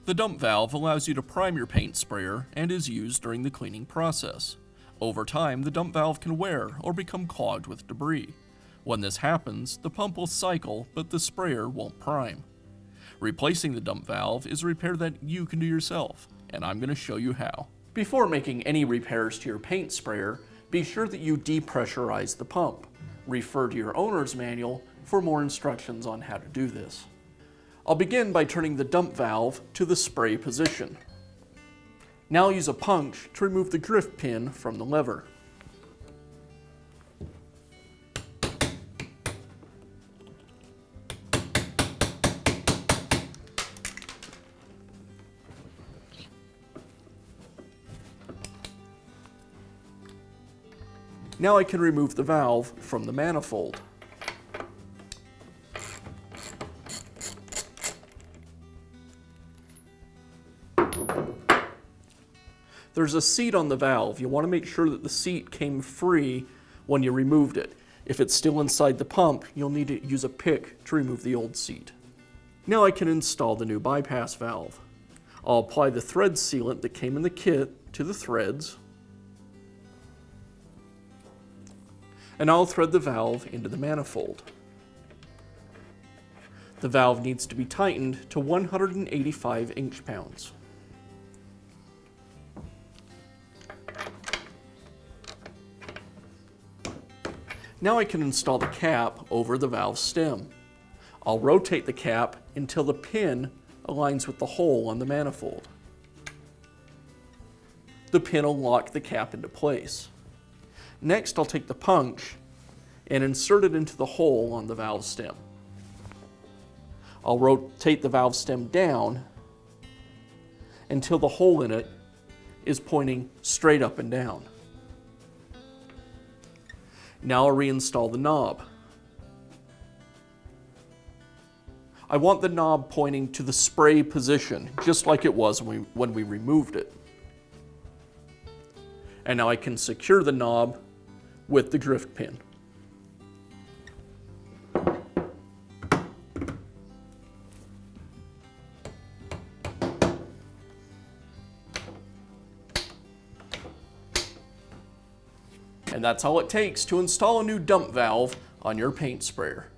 The dump valve allows you to prime your paint sprayer and is used during the cleaning process. Over time, the dump valve can wear or become clogged with debris. When this happens, the pump will cycle, but the sprayer won't prime. Replacing the dump valve is a repair that you can do yourself, and I'm going to show you how. Before making any repairs to your paint sprayer, be sure that you depressurize the pump. Refer to your owner's manual for more instructions on how to do this. I'll begin by turning the dump valve to the spray position. Now use a punch to remove the drift pin from the lever. Now I can remove the valve from the manifold. There's a seat on the valve. You want to make sure that the seat came free when you removed it. If it's still inside the pump, you'll need to use a pick to remove the old seat. Now I can install the new bypass valve. I'll apply the thread sealant that came in the kit to the threads, and I'll thread the valve into the manifold. The valve needs to be tightened to 185 inch-pounds. Now I can install the cap over the valve stem. I'll rotate the cap until the pin aligns with the hole on the manifold. The pin will lock the cap into place. Next, I'll take the punch and insert it into the hole on the valve stem. I'll rotate the valve stem down until the hole in it is pointing straight up and down. Now I'll reinstall the knob. I want the knob pointing to the spray position, just like it was when we removed it. And now I can secure the knob with the drift pin. And that's all it takes to install a new dump valve on your paint sprayer.